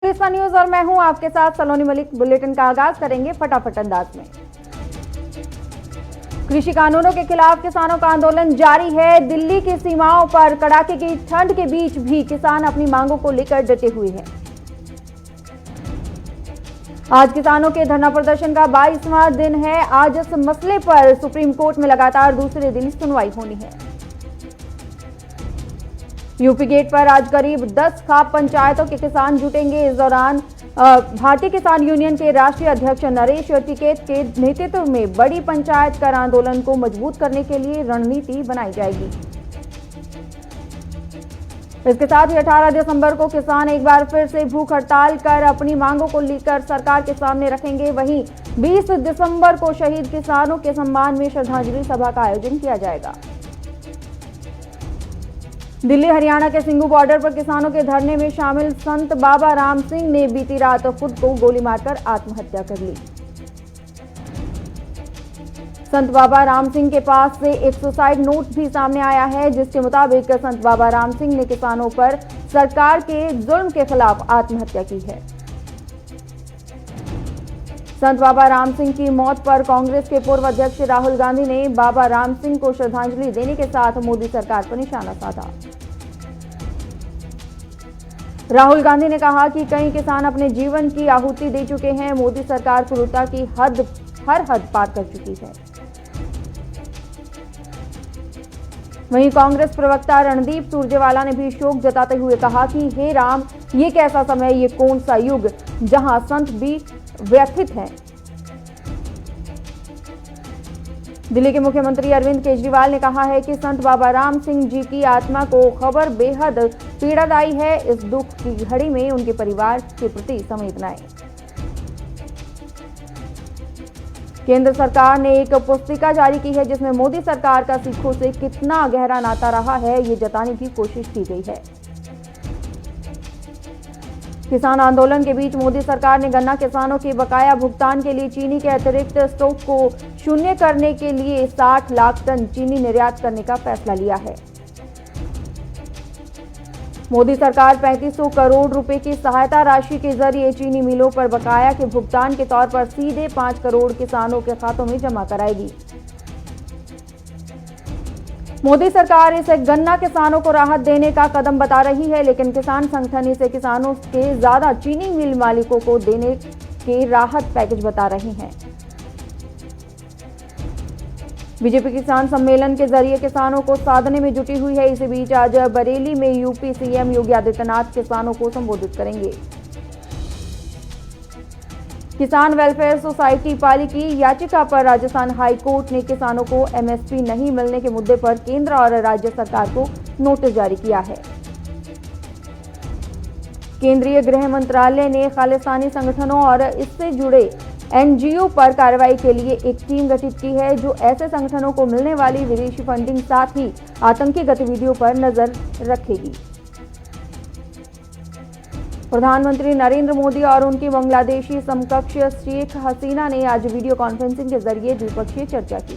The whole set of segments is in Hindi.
कृष्णा न्यूज और मैं हूं आपके साथ सलोनी मलिक। बुलेटिन का आगाज करेंगे फटाफट अंदाज में। कृषि कानूनों के खिलाफ किसानों का आंदोलन जारी है। दिल्ली की सीमाओं पर कड़ाके की ठंड के बीच भी किसान अपनी मांगों को लेकर डटे हुए हैं। आज किसानों के धरना प्रदर्शन का 22वां दिन है। आज इस मसले पर सुप्रीम कोर्ट में लगातार दूसरे दिन सुनवाई होनी है। यूपी गेट पर आज करीब 10 खाप पंचायतों के किसान जुटेंगे। इस दौरान भारतीय किसान यूनियन के राष्ट्रीय अध्यक्ष नरेश टिकैत के नेतृत्व में बड़ी पंचायत कर आंदोलन को मजबूत करने के लिए रणनीति बनाई जाएगी। इसके साथ ही 18 दिसंबर को किसान एक बार फिर से भूख हड़ताल कर अपनी मांगों को लेकर सरकार के सामने रखेंगे। वहीं 20 दिसंबर को शहीद किसानों के सम्मान में श्रद्धांजलि सभा का आयोजन किया जाएगा। दिल्ली हरियाणा के सिंघू बॉर्डर पर किसानों के धरने में शामिल संत बाबा राम सिंह ने बीती रात खुद को गोली मारकर आत्महत्या कर ली। संत बाबा राम सिंह के पास से एक सुसाइड नोट भी सामने आया है, जिसके मुताबिक संत बाबा राम सिंह ने किसानों पर सरकार के जुल्म के खिलाफ आत्महत्या की है। संत बाबा राम सिंह की मौत पर कांग्रेस के पूर्व अध्यक्ष राहुल गांधी ने बाबा राम सिंह को श्रद्धांजलि देने के साथ मोदी सरकार पर निशाना साधा। राहुल गांधी ने कहा कि कई किसान अपने जीवन की आहुति दे चुके हैं। मोदी सरकार क्रूरता की हर हद पार कर चुकी है। वहीं कांग्रेस प्रवक्ता रणदीप सुरजेवाला ने भी शोक जताते हुए कहा कि हे राम, ये कैसा समय, ये कौन सा युग जहां संत भी व्यथित हैं। दिल्ली के मुख्यमंत्री अरविंद केजरीवाल ने कहा है कि संत बाबा राम सिंह जी की आत्मा को खबर बेहद पीड़ादायी है। इस दुख की घड़ी में उनके परिवार के प्रति संवेदना है। केंद्र सरकार ने एक पुस्तिका जारी की है, जिसमें मोदी सरकार का सिखों से कितना गहरा नाता रहा है, ये जताने की कोशिश की गई है। किसान आंदोलन के बीच मोदी सरकार ने गन्ना किसानों के बकाया भुगतान के लिए चीनी के अतिरिक्त स्टॉक को शून्य करने के लिए 60 लाख टन चीनी निर्यात करने का फैसला लिया है। मोदी सरकार 3500 करोड़ रुपए की सहायता राशि के जरिए चीनी मिलों पर बकाया के भुगतान के तौर पर सीधे 5 करोड़ किसानों के खातों में जमा कराएगी। मोदी सरकार इसे गन्ना किसानों को राहत देने का कदम बता रही है, लेकिन किसान संगठन इसे किसानों के ज्यादा चीनी मिल मालिकों को देने के राहत पैकेज बता रहे हैं। बीजेपी किसान सम्मेलन के जरिए किसानों को साधने में जुटी हुई है। इसी बीच आज बरेली में यूपी सीएम योगी आदित्यनाथ किसानों को संबोधित करेंगे। किसान वेलफेयर सोसाइटी पाली की याचिका पर राजस्थान हाई कोर्ट ने किसानों को एमएसपी नहीं मिलने के मुद्दे पर केंद्र और राज्य सरकार को नोटिस जारी किया है। केंद्रीय गृह मंत्रालय ने खालिस्तानी संगठनों और इससे जुड़े एनजीओ पर कार्रवाई के लिए एक टीम गठित की है, जो ऐसे संगठनों को मिलने वाली विदेशी फंडिंग साथ ही आतंकी गतिविधियों पर नजर रखेगी। प्रधानमंत्री नरेंद्र मोदी और उनकी बांग्लादेशी समकक्ष शेख हसीना ने आज वीडियो कॉन्फ्रेंसिंग के जरिए द्विपक्षीय चर्चा की।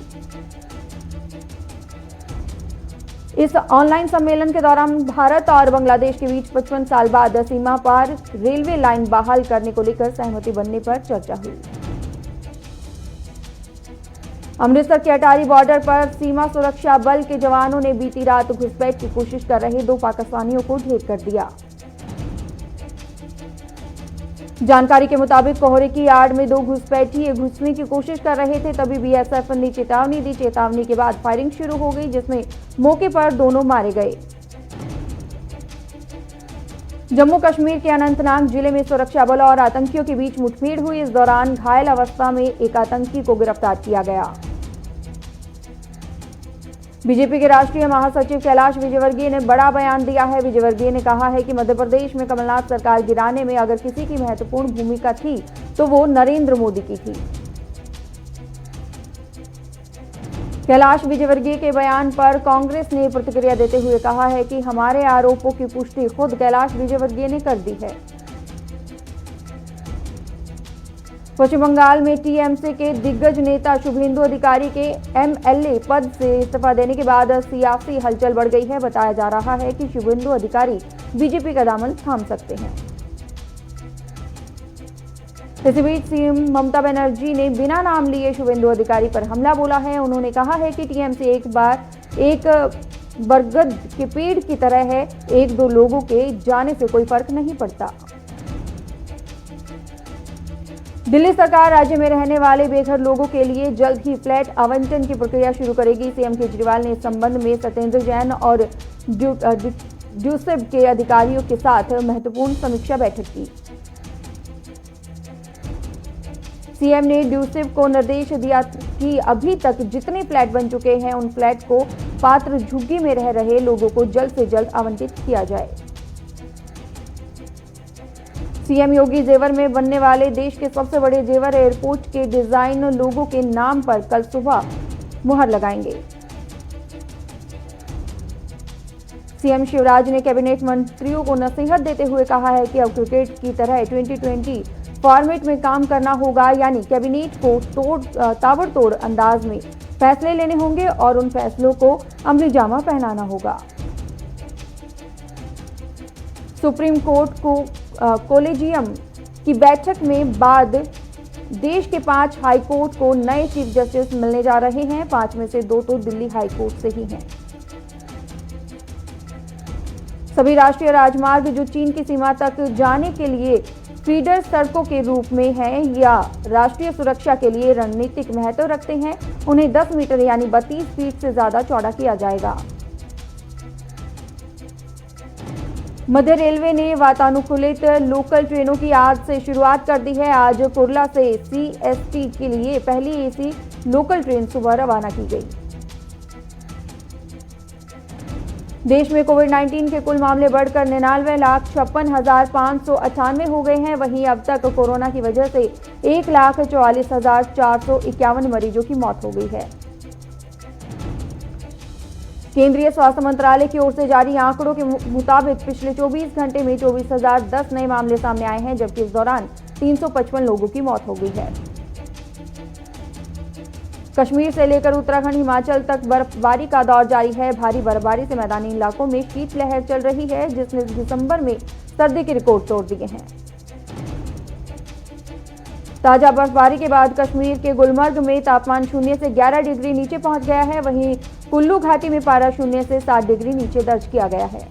इस ऑनलाइन सम्मेलन के दौरान भारत और बांग्लादेश के बीच 55 साल बाद सीमा पार रेलवे लाइन बहाल करने को लेकर सहमति बनने पर चर्चा हुई। अमृतसर के अटारी बॉर्डर पर सीमा सुरक्षा बल के जवानों ने बीती रात घुसपैठ की कोशिश कर रहे 2 पाकिस्तानियों को ढेर कर दिया। जानकारी के मुताबिक कोहरे की आड़ में 2 घुसपैठी घुसने की कोशिश कर रहे थे, तभी बीएसएफ ने चेतावनी दी। चेतावनी के बाद फायरिंग शुरू हो गई, जिसमें मौके पर दोनों मारे गए। जम्मू कश्मीर के अनंतनाग जिले में सुरक्षा बल और आतंकियों के बीच मुठभेड़ हुई। इस दौरान घायल अवस्था में एक आतंकी को गिरफ्तार किया गया। बीजेपी के राष्ट्रीय महासचिव कैलाश विजयवर्गीय ने बड़ा बयान दिया है। विजयवर्गीय ने कहा है कि मध्य प्रदेश में कमलनाथ सरकार गिराने में अगर किसी की महत्वपूर्ण भूमिका थी तो वो नरेंद्र मोदी की थी। कैलाश विजयवर्गीय के बयान पर कांग्रेस ने प्रतिक्रिया देते हुए कहा है कि हमारे आरोपों की पुष्टि खुद कैलाश विजयवर्गीय ने कर दी है। पश्चिम बंगाल में टीएमसी के दिग्गज नेता शुभेंदु अधिकारी के एमएलए पद से इस्तीफा देने के बाद सियासी हलचल बढ़ गई है। बताया जा रहा है कि शुभेंदु अधिकारी बीजेपी का दामन थाम सकते हैं। इसी बीच सीएम ममता बनर्जी ने बिना नाम लिए शुभेंदु अधिकारी पर हमला बोला है। उन्होंने कहा है कि टीएमसी एक बरगद के पेड़ की तरह है, एक दो लोगों के जाने से कोई फर्क नहीं पड़ता। दिल्ली सरकार राज्य में रहने वाले बेघर लोगों के लिए जल्द ही फ्लैट आवंटन की प्रक्रिया शुरू करेगी। सीएम केजरीवाल ने इस संबंध में सत्येंद्र जैन और ड्यूसिब के अधिकारियों के साथ महत्वपूर्ण समीक्षा बैठक की। सीएम ने ड्यूसिब को निर्देश दिया कि अभी तक जितने फ्लैट बन चुके हैं उन फ्लैट को पात्र झुग्गी में रह रहे लोगों को जल्द से जल्द आवंटित किया जाए। सीएम योगी जेवर में बनने वाले देश के सबसे बड़े जेवर एयरपोर्ट के डिजाइन लोगों के नाम पर कल सुबह मुहर लगाएंगे। सीएम शिवराज ने कैबिनेट मंत्रियों को नसीहत देते हुए कहा है कि अब क्रिकेट की तरह 2020 फॉर्मेट में काम करना होगा, यानी कैबिनेट को ताबड़तोड़ अंदाज में फैसले लेने होंगे और उन फैसलों को अमली जामा पहनाना होगा। सुप्रीम कोर्ट को कोलेजियम की बैठक में बाद देश के 5 हाई कोर्ट को नए चीफ जस्टिस मिलने जा रहे हैं। 5 में से 2 तो दिल्ली हाई कोर्ट से ही हैं। सभी राष्ट्रीय राजमार्ग जो चीन की सीमा तक जाने के लिए फीडर सड़कों के रूप में हैं या राष्ट्रीय सुरक्षा के लिए रणनीतिक महत्व रखते हैं, उन्हें 10 मीटर यानी 32 फीट से ज्यादा चौड़ा किया जाएगा। मध्य रेलवे ने वातानुकूलित लोकल ट्रेनों की आज से शुरुआत कर दी है। आज कुर्ला से सीएसटी के लिए पहली एसी लोकल ट्रेन सुबह रवाना की गई। देश में कोविड-19 के कुल मामले बढ़कर 99,56,598 हो गए हैं। वहीं अब तक कोरोना की वजह से 1,44,451 मरीजों की मौत हो गई है। केंद्रीय स्वास्थ्य मंत्रालय की ओर से जारी आंकड़ों के मुताबिक पिछले 24 घंटे में 24,010 नए मामले सामने आए हैं, जबकि इस दौरान 355 लोगों की मौत हो गई है। कश्मीर से लेकर उत्तराखंड हिमाचल तक बर्फबारी का दौर जारी है। भारी बर्फबारी से मैदानी इलाकों में शीतलहर चल रही है, जिसने दिसंबर में सर्दी के रिकॉर्ड तोड़ दिए हैं। ताजा बर्फबारी के बाद कश्मीर के गुलमर्ग में तापमान 0 से 11 डिग्री नीचे पहुंच गया है। वहीं कुल्लू घाटी में पारा 0 से 7 डिग्री नीचे दर्ज किया गया है।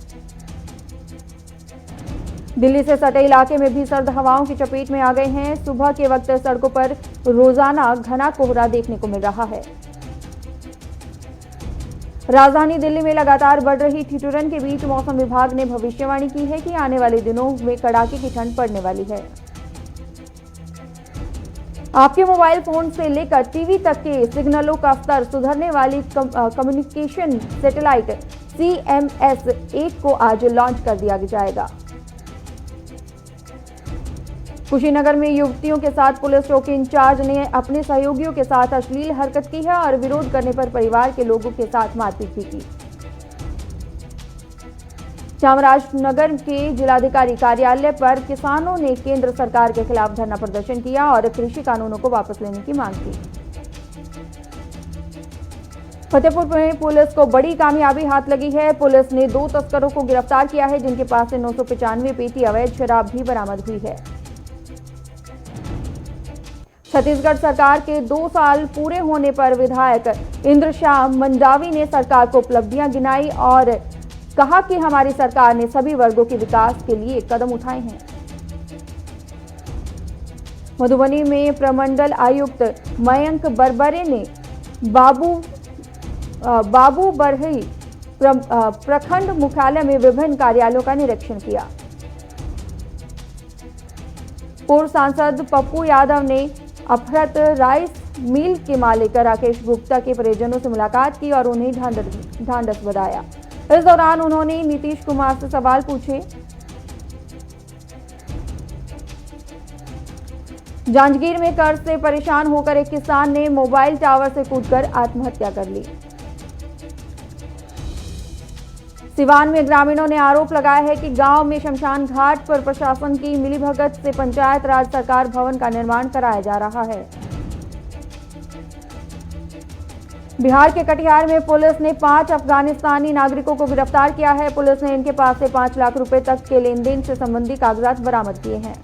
दिल्ली से सटे इलाके में भी सर्द हवाओं की चपेट में आ गए हैं। सुबह के वक्त सड़कों पर रोजाना घना कोहरा देखने को मिल रहा है। राजधानी दिल्ली में लगातार बढ़ रही ठिठुरन के बीच मौसम विभाग ने भविष्यवाणी की है कि आने वाले दिनों में कड़ाके की ठंड पड़ने वाली है। आपके मोबाइल फोन से लेकर टीवी तक के सिग्नलों का स्तर सुधरने वाली कम्युनिकेशन सैटेलाइट CMS-1 को आज लॉन्च कर दिया जाएगा। कुशीनगर में युवतियों के साथ पुलिस चौकी इंचार्ज ने अपने सहयोगियों के साथ अश्लील हरकत की है और विरोध करने पर परिवार के लोगों के साथ मारपीट भी की। चामराजनगर के जिलाधिकारी कार्यालय पर किसानों ने केंद्र सरकार के खिलाफ धरना प्रदर्शन किया और कृषि कानूनों को वापस लेने की मांग की। फतेहपुर में पुलिस को बड़ी कामयाबी हाथ लगी है। पुलिस ने 2 तस्करों को गिरफ्तार किया है, जिनके पास से 995 पेटी अवैध शराब भी बरामद हुई है। छत्तीसगढ़ सरकार के 2 साल पूरे होने पर विधायक इंद्रशाह मंडावी ने सरकार को उपलब्धियां गिनाई और कहा कि हमारी सरकार ने सभी वर्गों के विकास के लिए कदम उठाए हैं। मधुबनी में प्रमंडल आयुक्त मयंक बरबरे ने बाबू बरही प्रखंड मुख्यालय में विभिन्न कार्यालयों का निरीक्षण किया। पूर्व सांसद पप्पू यादव ने अफरत राइस मिल के मालिक राकेश गुप्ता के परिजनों से मुलाकात की और उन्हें ढांढस बधाया। इस दौरान उन्होंने नीतीश कुमार से सवाल पूछे। जांजगीर में कर्ज से परेशान होकर एक किसान ने मोबाइल टावर से कूदकर आत्महत्या कर ली। सिवान में ग्रामीणों ने आरोप लगाया है कि गांव में शमशान घाट पर प्रशासन की मिलीभगत से पंचायत राज सरकार भवन का निर्माण कराया जा रहा है। बिहार के कटिहार में पुलिस ने 5 अफगानिस्तानी नागरिकों को गिरफ्तार किया है। पुलिस ने इनके पास से 5 लाख रुपए तक के लेन देन से संबंधी कागजात बरामद किए हैं।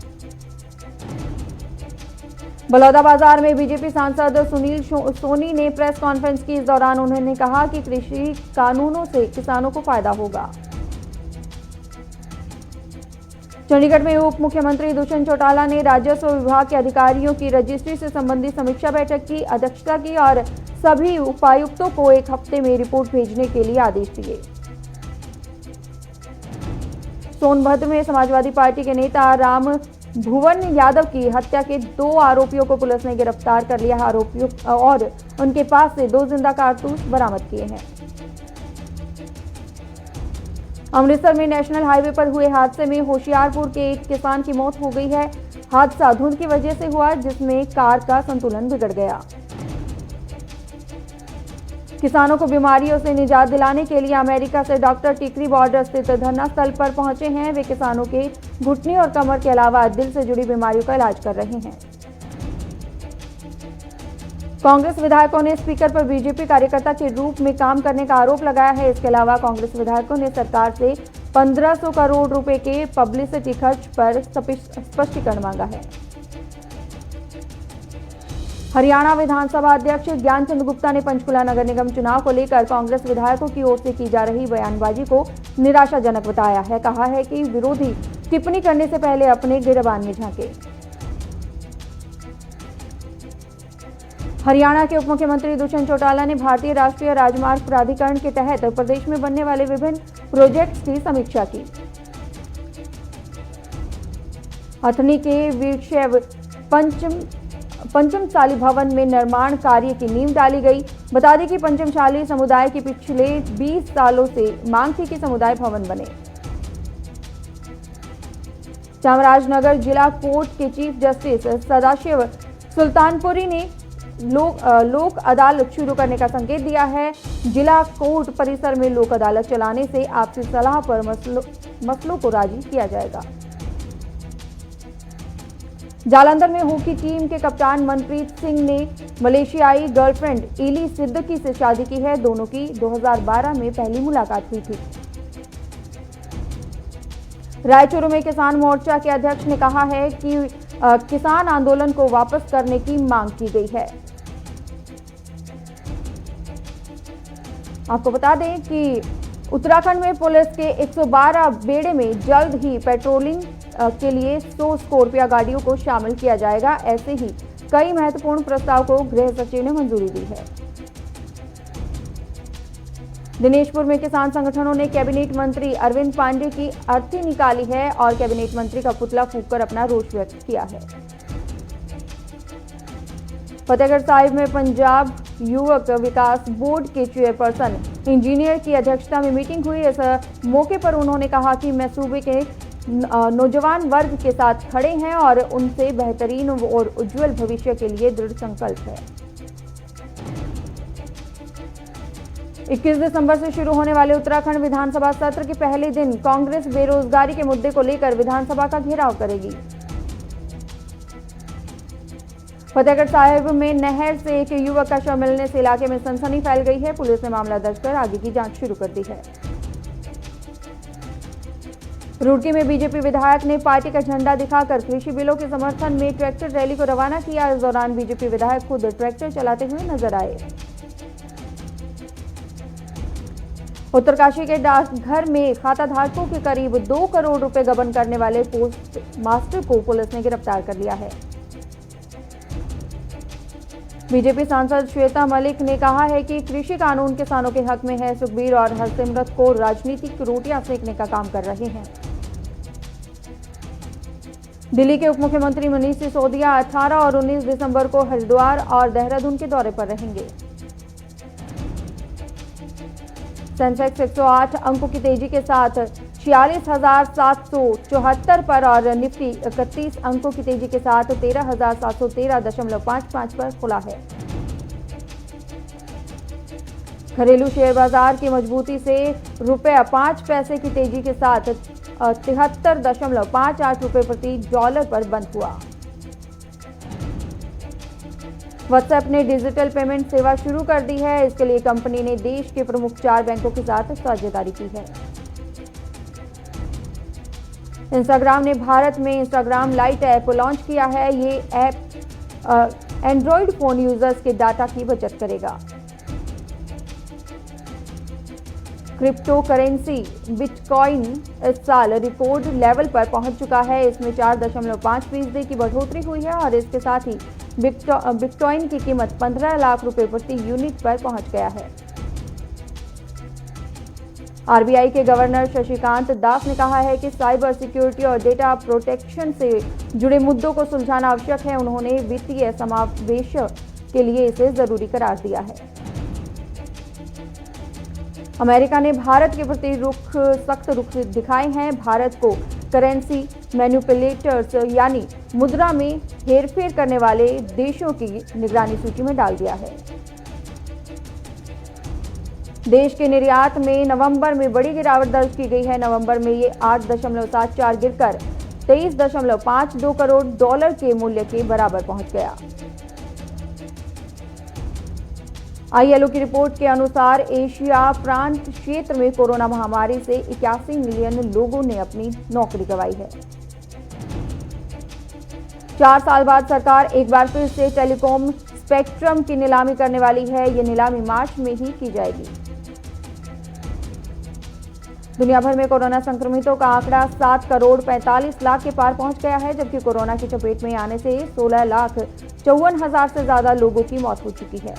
बलौदा बाजार में बीजेपी सांसद सुनील सोनी ने प्रेस कॉन्फ्रेंस की। इस दौरान उन्होंने कहा कि कृषि कानूनों से किसानों को फायदा होगा। चंडीगढ़ में उप मुख्यमंत्री दुष्यंत चौटाला ने राजस्व विभाग के अधिकारियों की रजिस्ट्री से संबंधित समीक्षा बैठक की अध्यक्षता की और सभी उपायुक्तों को एक हफ्ते में रिपोर्ट भेजने के लिए आदेश दिए। सोनभद्र में समाजवादी पार्टी के नेता राम भुवन यादव की हत्या के 2 आरोपियों को पुलिस ने गिरफ्तार कर लिया है। आरोपियों और उनके पास से 2 जिंदा कारतूस बरामद किए हैं। अमृतसर में नेशनल हाईवे पर हुए हादसे में होशियारपुर के एक किसान की मौत हो गई है। हादसा धुंध की वजह से हुआ, जिसमें कार का संतुलन बिगड़ गया। किसानों को बीमारियों से निजात दिलाने के लिए अमेरिका से डॉक्टर टिकरी बॉर्डर स्थित धरना स्थल पर पहुंचे हैं। वे किसानों के घुटने और कमर के अलावा दिल से जुड़ी बीमारियों का इलाज कर रहे हैं। कांग्रेस विधायकों ने स्पीकर पर बीजेपी कार्यकर्ता के रूप में काम करने का आरोप लगाया है। इसके अलावा कांग्रेस विधायकों ने सरकार से 1500 करोड़ रुपए के पब्लिसिटी खर्च पर स्पष्टीकरण मांगा है। हरियाणा विधानसभा अध्यक्ष ज्ञानचंद गुप्ता ने पंचकुला नगर निगम चुनाव को लेकर कांग्रेस विधायकों की ओर से की जा रही बयानबाजी को निराशाजनक बताया है। कहा है कि विरोधी टिप्पणी करने से पहले अपने गिरबान में झांके। हरियाणा के उप मुख्यमंत्री दुष्यंत चौटाला ने भारतीय राष्ट्रीय राजमार्ग प्राधिकरण के तहत प्रदेश में बनने वाले विभिन्न प्रोजेक्ट्स की समीक्षा की। हथनी के वीरशैव पंचमशाली भवन में निर्माण कार्य की नींव डाली गई। बता दें कि पंचमशाली समुदाय की पिछले 20 सालों से मांग थी कि समुदाय भवन बने। चामराजनगर जिला कोर्ट के चीफ जस्टिस सदाशिव सुल्तानपुरी ने लोक अदालत शुरू करने का संकेत दिया है। जिला कोर्ट परिसर में लोक अदालत चलाने से आपसी सलाह पर मसलों को राजी किया जाएगा। जालंधर में हॉकी टीम के कप्तान मनप्रीत सिंह ने मलेशियाई गर्लफ्रेंड इली सिद्दीकी से शादी की है। दोनों की 2012 में पहली मुलाकात हुई थी। रायचूर में किसान मोर्चा के अध्यक्ष ने कहा है कि किसान आंदोलन को वापस करने की मांग की गई है। आपको बता दें कि उत्तराखंड में पुलिस के 112 बेड़े में जल्द ही पेट्रोलिंग के लिए 100 स्कॉर्पियो गाड़ियों को शामिल किया जाएगा। ऐसे ही कई महत्वपूर्ण प्रस्ताव को गृह सचिव ने मंजूरी दी है। दिनेशपुर में किसान संगठनों ने कैबिनेट मंत्री अरविंद पांडे की अर्थी निकाली है और कैबिनेट मंत्री का पुतला फूंककर अपना रोष व्यक्त किया है। फतेहगढ़ साहिब में पंजाब युवक विकास बोर्ड के चेयरपर्सन इंजीनियर की अध्यक्षता में मीटिंग हुई। इस मौके पर उन्होंने कहा कि मैं सूबे के नौजवान वर्ग के साथ खड़े हैं और उनसे बेहतरीन और उज्जवल भविष्य के लिए दृढ़ संकल्प है। 21 दिसंबर से शुरू होने वाले उत्तराखंड विधानसभा सत्र के पहले दिन कांग्रेस बेरोजगारी के मुद्दे को लेकर विधानसभा का घेराव करेगी। फतेहगढ़ साहिब में नहर से एक युवक का शव मिलने से इलाके में सनसनी फैल गई है। पुलिस ने मामला दर्ज कर आगे की जांच शुरू कर दी है। रुड़की में बीजेपी विधायक ने पार्टी का झंडा दिखाकर कृषि बिलों के समर्थन में ट्रैक्टर रैली को रवाना किया। इस दौरान बीजेपी विधायक खुद ट्रैक्टर चलाते हुए नजर आए। उत्तरकाशी के डाकघर में खाताधारकों के करीब 2 करोड़ रुपए गबन करने वाले पोस्ट मास्टर को पुलिस ने गिरफ्तार कर लिया है। बीजेपी सांसद श्वेता मलिक ने कहा है कि कृषि कानून किसानों के हक में है। सुखबीर और हरसिमरत को राजनीतिक रोटियां सेकने का काम कर रहे हैं। दिल्ली के उप मुख्यमंत्री मनीष सिसोदिया 18 और 19 दिसंबर को हरिद्वार और देहरादून के दौरे पर रहेंगे। सेंसेक्स 108 अंकों की तेजी के साथ 46,774 पर और निफ्टी 31 अंकों की तेजी के साथ 13,713.55 पर खुला है। घरेलू शेयर बाजार की मजबूती से ₹5 की तेजी के साथ 73.58 रुपए प्रति डॉलर पर बंद हुआ। व्हाट्सएप ने डिजिटल पेमेंट सेवा शुरू कर दी है। इसके लिए कंपनी ने देश के प्रमुख 4 बैंकों के साथ साझेदारी की है। इंस्टाग्राम ने भारत में इंस्टाग्राम लाइट ऐप लॉन्च किया है। ये ऐप एंड्रॉयड फोन यूजर्स के डाटा की बचत करेगा। क्रिप्टो करेंसी बिटकॉइन इस साल रिकॉर्ड लेवल पर पहुंच चुका है। इसमें 4.5% की बढ़ोतरी हुई है और इसके साथ ही बिटकॉइन की कीमत 15 लाख रुपए प्रति यूनिट पर पहुंच गया है। आरबीआई के गवर्नर शशिकांत दास ने कहा है कि साइबर सिक्योरिटी और डेटा प्रोटेक्शन से जुड़े मुद्दों को सुलझाना आवश्यक है। उन्होंने वित्तीय समावेश के लिए इसे जरूरी करार दिया है। अमेरिका ने भारत के प्रति सख्त रुख दिखाए हैं। भारत को करेंसी मैनिपुलेटर्स यानी मुद्रा में हेरफेर करने वाले देशों की निगरानी सूची में डाल दिया है। देश के निर्यात में नवंबर में बड़ी गिरावट दर्ज की गई है। नवंबर में ये 8.74 गिरकर 23.52 करोड़ डॉलर के मूल्य के बराबर पहुंच गया। आईएलओ की रिपोर्ट के अनुसार एशिया प्रांत क्षेत्र में कोरोना महामारी से 81 मिलियन लोगों ने अपनी नौकरी गंवाई है। 4 साल बाद सरकार एक बार फिर से टेलीकॉम स्पेक्ट्रम की नीलामी करने वाली है। ये नीलामी मार्च में ही की जाएगी। दुनिया भर में कोरोना संक्रमितों का आंकड़ा 7 करोड़ 45 लाख के पार पहुंच गया है, जबकि कोरोना की चपेट में आने से 16,54,000 से ज्यादा लोगों की मौत हो चुकी है।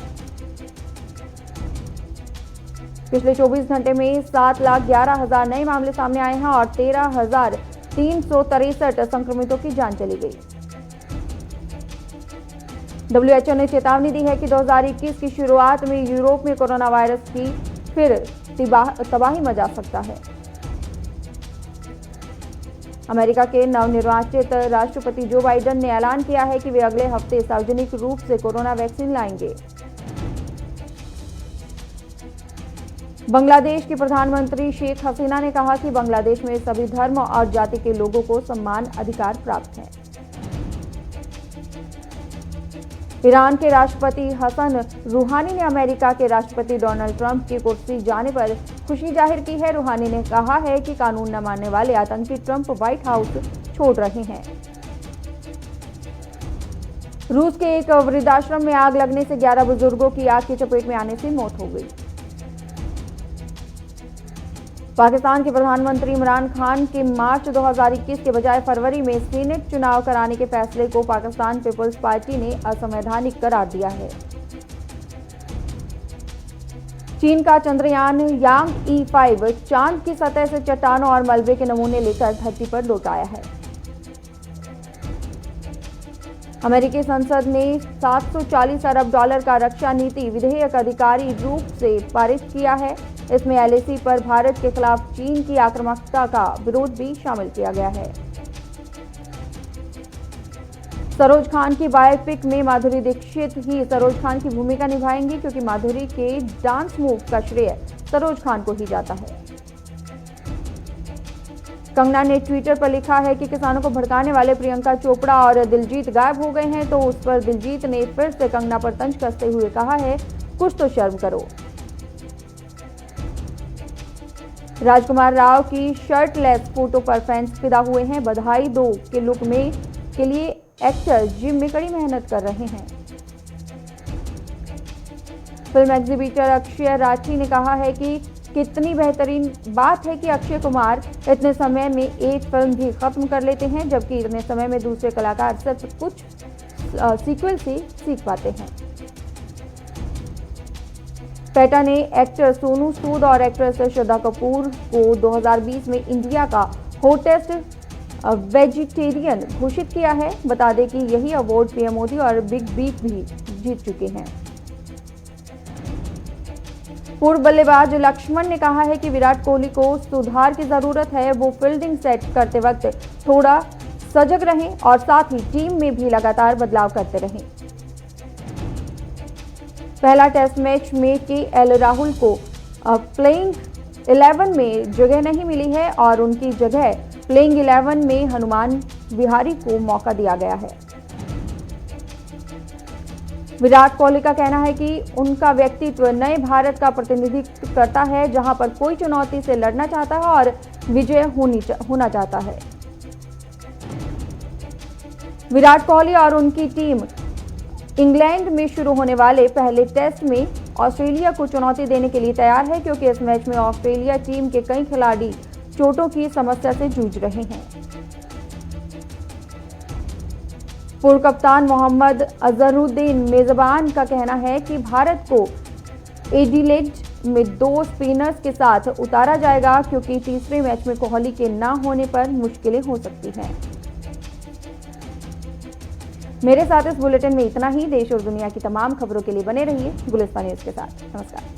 पिछले 24 घंटे में 7,11,000 नए मामले सामने आए हैं और 13,363 संक्रमितों की जान चली गई। WHO ने चेतावनी दी है कि 2021 की शुरुआत में यूरोप में कोरोना वायरस की फिर तबाही मचा सकता है। अमेरिका के नवनिर्वाचित राष्ट्रपति जो बाइडेन ने ऐलान किया है कि वे अगले हफ्ते सार्वजनिक रूप से कोरोना वैक्सीन लाएंगे। बांग्लादेश की प्रधानमंत्री शेख हसीना ने कहा कि बांग्लादेश में सभी धर्म और जाति के लोगों को समान अधिकार प्राप्त है। ईरान के राष्ट्रपति हसन रूहानी ने अमेरिका के राष्ट्रपति डोनाल्ड ट्रंप की कुर्सी जाने पर खुशी जाहिर की है। रूहानी ने कहा है कि कानून न मानने वाले आतंकी ट्रंप व्हाइट हाउस छोड़ रहे हैं। रूस के एक वृद्धाश्रम में आग लगने से 11 बुजुर्गों की आग की चपेट में आने से मौत हो गई। पाकिस्तान के प्रधानमंत्री इमरान खान के मार्च 2021 के बजाय फरवरी में सीनेट चुनाव कराने के फैसले को पाकिस्तान पीपल्स पार्टी ने असंवैधानिक करार दिया है। चीन का चंद्रयान यांग E5 चांद की सतह से चट्टानों और मलबे के नमूने लेकर धरती पर लौट आया है। अमेरिकी संसद ने 740 अरब डॉलर का रक्षा नीति विधेयक आधिकारिक रूप से पारित किया है। इसमें LAC पर भारत के खिलाफ चीन की आक्रामकता का विरोध भी शामिल किया गया है। सरोज खान की बायोपिक में माधुरी दीक्षित ही सरोज खान की भूमिका निभाएंगी, क्योंकि माधुरी के डांस मूव का श्रेय सरोज खान को ही जाता है। कंगना ने ट्विटर पर लिखा है कि किसानों को भड़काने वाले प्रियंका चोपड़ा और दिलजीत गायब हो गए हैं, तो उस पर दिलजीत ने फिर से कंगना पर तंज कसते हुए कहा है, कुछ तो शर्म करो। राजकुमार राव की शर्टलेस फोटो पर फैंस फिदा हुए हैं। बधाई दो के लुक में के लिए एक्टर जिम में कड़ी मेहनत कर रहे हैं। फिल्म एग्जीबिटर अक्षय राठी ने कहा है कि कितनी बेहतरीन बात है कि अक्षय कुमार इतने समय में एक फिल्म भी खत्म कर लेते हैं, जबकि इतने समय में दूसरे कलाकार सिर्फ कुछ सीक्वल से सीख पाते हैं। पेटा ने एक्टर सोनू सूद और एक्ट्रेस श्रद्धा कपूर को 2020 में इंडिया का हॉटेस्ट वेजिटेरियन घोषित किया है। बता दें कि यही अवार्ड पीएम मोदी और बिग बी भी जीत चुके हैं। पूर्व बल्लेबाज लक्ष्मण ने कहा है कि विराट कोहली को सुधार की जरूरत है। वो फील्डिंग सेट करते वक्त थोड़ा सजग रहें और साथ ही टीम में भी लगातार बदलाव करते रहें। पहला टेस्ट मैच में KL राहुल को प्लेइंग 11 में जगह नहीं मिली है और उनकी जगह प्लेइंग 11 में हनुमान विहारी को मौका दिया गया है। विराट कोहली का कहना है कि उनका व्यक्तित्व नए भारत का प्रतिनिधित्व करता है, जहां पर कोई चुनौती से लड़ना चाहता है और विजय होना चाहता है। विराट कोहली और उनकी टीम इंग्लैंड में शुरू होने वाले पहले टेस्ट में ऑस्ट्रेलिया को चुनौती देने के लिए तैयार है, क्योंकि इस मैच में ऑस्ट्रेलिया टीम के कई खिलाड़ी चोटों की समस्या से जूझ रहे हैं। पूर्व कप्तान मोहम्मद अजहरुद्दीन मेजबान का कहना है कि भारत को एडिलेड में 2 स्पिनर्स के साथ उतारा जाएगा, क्योंकि तीसरे मैच में कोहली के न होने पर मुश्किलें हो सकती हैं। मेरे साथ इस बुलेटिन में इतना ही। देश और दुनिया की तमाम खबरों के लिए बने रहिए गुलिस्तान न्यूज के साथ। नमस्कार।